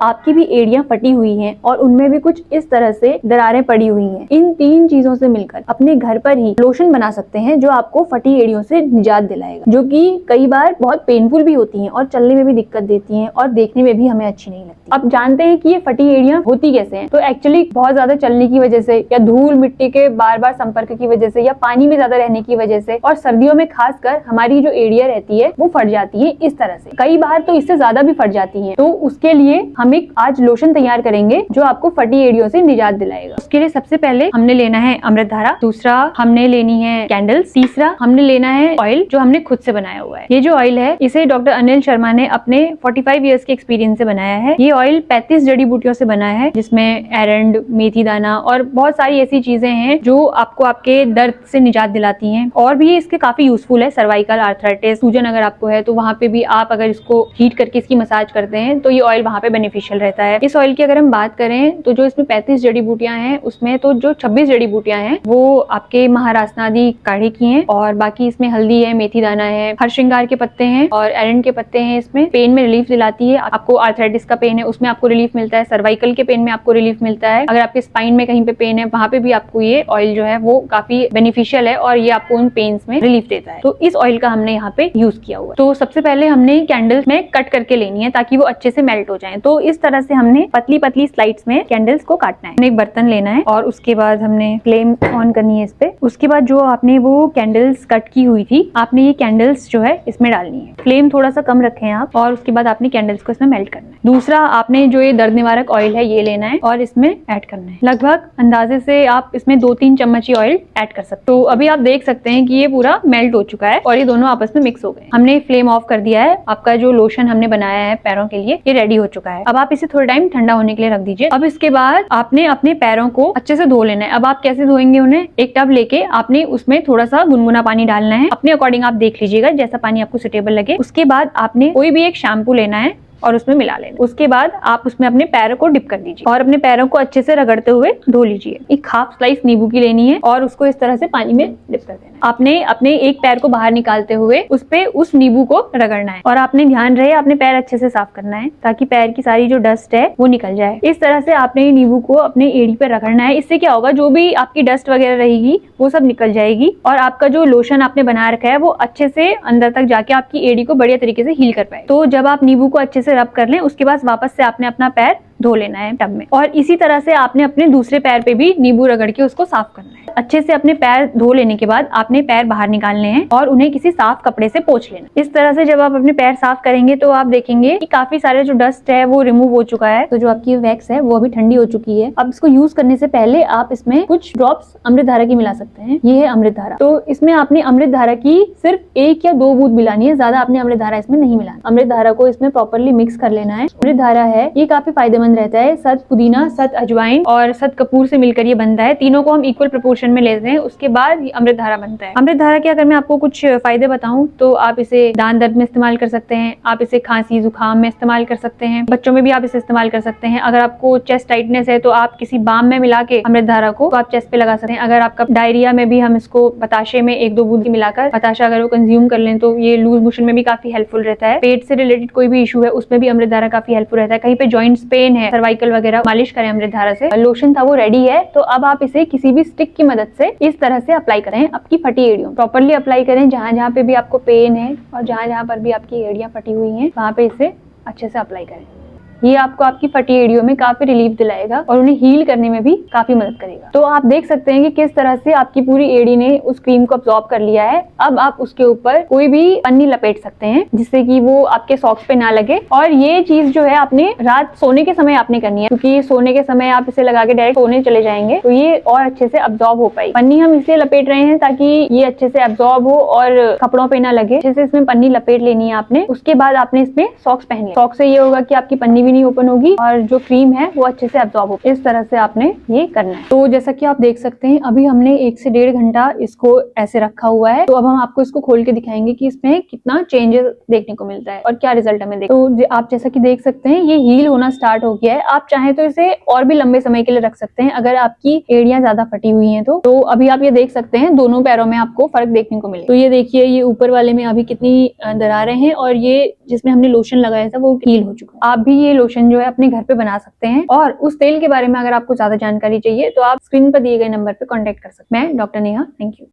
आपकी भी एड़ियां फटी हुई हैं और उनमें भी कुछ इस तरह से दरारें पड़ी हुई हैं, इन 3 चीजों से मिलकर अपने घर पर ही लोशन बना सकते हैं जो आपको फटी एड़ियों से निजात दिलाएगा, जो कि कई बार बहुत पेनफुल भी होती हैं और चलने में भी दिक्कत देती हैं और देखने में भी हमें अच्छी नहीं लगती। अब जानते हैं कि ये फटी एड़ियां होती कैसे हैं। तो एक्चुअली बहुत ज्यादा चलने की वजह से या धूल मिट्टी के बार बार संपर्क की वजह से या पानी में ज्यादा रहने की वजह से और सर्दियों में खासकर हमारी जो एड़ियां रहती है वो फट जाती है इस तरह से, कई बार तो इससे ज्यादा भी फट जाती है। तो उसके लिए हम एक आज लोशन तैयार करेंगे जो आपको फटी एड़ियों से निजात दिलाएगा। उसके लिए सबसे पहले हमने लेना है अमृतधारा, दूसरा हमने लेनी है कैंडल्स, तीसरा हमने लेना है ऑयल जो हमने खुद से बनाया हुआ है। ये जो ऑयल है इसे डॉक्टर अनिल शर्मा ने अपने 45 इयर्स के एक्सपीरियंस से बनाया है। ये ऑयल 35 जड़ी बूटियों से बना है जिसमें एरंड, मेथी दाना और बहुत सारी ऐसी चीजें हैं जो आपको आपके दर्द से निजात दिलाती हैं। और भी इसके काफी यूजफुल है। सर्वाइकल आर्थराइटिस, सूजन अगर आपको है तो वहाँ पे भी आप अगर इसको हीट करके इसकी मसाज करते हैं तो ये ऑयल वहाँ पे बेनिफिशियल रहता है। इस ऑयल की अगर हम बात करें तो जो इसमें 35 जड़ी बूटियां हैं उसमें तो जो 26 जड़ी बूटियां हैं वो आपके महारासनादि काढ़े की हैं और बाकी इसमें हल्दी है, मेथी दाना है, हरश्रृंगार के पत्ते हैं और एरंड के पत्ते हैं। इसमें पेन में रिलीफ दिलाती है। आपको आर्थराइटिस का पेन है उसमें आपको रिलीफ मिलता है, सर्वाइकल के पेन में आपको रिलीफ मिलता है, अगर आपके स्पाइन में कहीं पे पेन है वहां पे भी आपको ये ऑयल जो है वो काफी बेनिफिशियल है और ये आपको उन पेन्स में रिलीफ देता है। तो इस ऑयल का हमने यहाँ पे यूज किया हुआ है। तो सबसे पहले हमने कैंडल्स में कट करके लेनी है ताकि वो अच्छे से मेल्ट हो जाए। तो इस तरह से हमने पतली पतली स्लाइड्स में कैंडल्स को काटना है। हमने एक बर्तन लेना है और उसके बाद हमने फ्लेम ऑन करनी है इस पे। उसके बाद जो आपने वो कैंडल्स कट की हुई थी आपने ये कैंडल्स जो है इसमें डालनी है। फ्लेम थोड़ा सा कम रखें आप और उसके बाद आपने कैंडल्स को इसमें मेल्ट करना है। दूसरा आपने जो ये दर्द निवारक ऑयल है ये लेना है और इसमें ऐड करना है। लगभग अंदाजे से आप इसमें 2-3 चम्मच ही ऑयल ऐड कर सकते हो। तो अभी आप देख सकते हैं कि ये पूरा मेल्ट हो चुका है और ये दोनों आपस में मिक्स हो गए। हमने फ्लेम ऑफ कर दिया है। आपका जो लोशन हमने बनाया है पैरों के लिए ये रेडी हो चुका है। अब आप इसे थोड़ा टाइम ठंडा होने के लिए रख दीजिए। अब इसके बाद आपने अपने पैरों को अच्छे से धो लेना है। अब आप कैसे धोएंगे उन्हें, एक टब लेके आपने उसमें थोड़ा सा गुनगुना पानी डालना है। अपने अकॉर्डिंग आप देख लीजिएगा जैसा पानी आपको सुटेबल लगे। उसके बाद आपने कोई भी एक शैम्पू लेना है और उसमें मिला लेना। उसके बाद आप उसमें अपने पैरों को डिप कर दीजिए और अपने पैरों को अच्छे से रगड़ते हुए धो लीजिए। एक हाफ स्लाइस नींबू की लेनी है और उसको इस तरह से पानी में डिप कर देना। आपने अपने एक पैर को बाहर निकालते हुए उस पे उस नींबू को रगड़ना है और आपने ध्यान रहे अपने पैर अच्छे से साफ करना है ताकि पैर की सारी जो डस्ट है वो निकल जाए। इस तरह से आपने नींबू को अपने एड़ी पे रगड़ना है। इससे क्या होगा, जो भी आपकी डस्ट वगैरह रहेगी वो सब निकल जाएगी और आपका जो लोशन आपने बना रखा है वो अच्छे से अंदर तक जाके आपकी एड़ी को बढ़िया तरीके से हील कर पाए। तो जब आप नींबू को अच्छे से रब कर लें उसके बाद वापस से आपने अपना पैर धो लेना है टब में और इसी तरह से आपने अपने दूसरे पैर पे भी नींबू रगड़ के उसको साफ करना है। अच्छे से अपने पैर धो लेने के बाद आपने पैर बाहर निकालने हैं और उन्हें किसी साफ कपड़े से पोंछ लेना। इस तरह से जब आप अपने पैर साफ करेंगे तो आप देखेंगे कि काफी सारे जो डस्ट है वो रिमूव हो चुका है। तो जो आपकी वैक्स है वो अभी ठंडी हो चुकी है। अब इसको यूज करने से पहले आप इसमें कुछ ड्रॉप्स अमृतधारा की मिला सकते हैं। ये है अमृतधारा। तो इसमें आपने अमृतधारा की सिर्फ 1 या 2 बूंद मिलानी है, ज्यादा आपने अमृतधारा इसमें नहीं मिलाना। अमृतधारा को इसमें प्रॉपरली मिक्स कर लेना है। अमृतधारा है ये काफी फायदेमंद रहता है। सत पुदीना, सत अजवाइन और सत कपूर से मिलकर ये बनता है। तीनों को हम इक्वल प्रोपोर्शन में लेते हैं, उसके बाद अमृतधारा बनता है। अमृतधारा के अगर मैं आपको कुछ फायदे बताऊं तो आप इसे दांत दर्द में इस्तेमाल कर सकते हैं, आप इसे खांसी जुकाम में इस्तेमाल कर सकते हैं, बच्चों में भी आप इसे इस्तेमाल कर सकते हैं। अगर आपको चेस्ट टाइटनेस है तो आप किसी बाम में मिला के अमृतधारा को तो आप चेस्ट पे लगा सकते हैं। अगर आपका डायरिया में भी हम इसको बताशे में 1-2 बूंद मिलाकर बताशा अगर वो कंज्यूम कर लें तो ये लूज मोशन में भी काफी हेल्पफुल रहता है। पेट से रिलेटेड कोई भी इशू है उसमें भी अमृतधारा काफी हेल्पफुल रहता है। कहीं पे जॉइंट्स पेन है, सर्वाइकल वगैरह, मालिश करें अमृतधारा से। लोशन था वो रेडी है। तो अब आप इसे किसी भी स्टिक की मदद से इस तरह से अप्लाई करें आपकी फटी एड़ियों। प्रॉपरली अप्लाई करें जहां जहां पे भी आपको पेन है और जहां जहां पर भी आपकी एड़ियां फटी हुई हैं वहां पे इसे अच्छे से अप्लाई करें। ये आपको आपकी फटी एड़ियों में काफी रिलीफ दिलाएगा और उन्हें हील करने में भी काफी मदद करेगा। तो आप देख सकते हैं कि किस तरह से आपकी पूरी एड़ी ने उस क्रीम को अब्सॉर्ब कर लिया है। अब आप उसके ऊपर कोई भी पन्नी लपेट सकते हैं जिससे कि वो आपके सॉक्स पे ना लगे। और ये चीज जो है आपने रात सोने के समय आपने करनी है, क्योंकि सोने के समय आप इसे लगा के डायरेक्ट सोने चले जाएंगे तो ये और अच्छे से अब्सॉर्ब हो पाएगी। पन्नी हम इसलिए लपेट रहे हैं ताकि ये अच्छे से अब्सॉर्ब हो और कपड़ों पे ना लगे। अच्छे से इसमें पन्नी लपेट लेनी है आपने। उसके बाद आपने इसमें सॉक्स पहने। सॉक्स से ये होगा कि आपकी पन्नी नहीं ओपन होगी और जो क्रीम है वो अच्छे से अब्सॉर्ब हो। इस तरह से आपने ये करना है। तो जैसा कि आप देख सकते हैं अभी हमने 1 से 1.5 घंटा इसको ऐसे रखा हुआ है। तो अब हम आपको इसको खोल के दिखाएंगे कि इसमें कितना चेंजेस देखने को मिलता है और क्या रिजल्ट हमें तो आप जैसा कि देख सकते हैं ये हील होना स्टार्ट हो गया है। आप चाहें तो इसे और भी लंबे समय के लिए रख सकते हैं अगर आपकी एड़ियां ज्यादा फटी हुई हैं तो अभी आप ये देख सकते हैं दोनों पैरों में आपको फर्क देखने को मिले। तो ये देखिए ये ऊपर वाले में अभी कितनी दरारें हैं और ये जिसमें हमने लोशन लगाया था वो हील हो चुका है। आप भी ये लोशन जो है अपने घर पे बना सकते हैं। और उस तेल के बारे में अगर आपको ज्यादा जानकारी चाहिए तो आप स्क्रीन पर दिए गए नंबर पे कॉन्टेक्ट कर सकते हैं। मैं डॉक्टर नेहा, थैंक यू।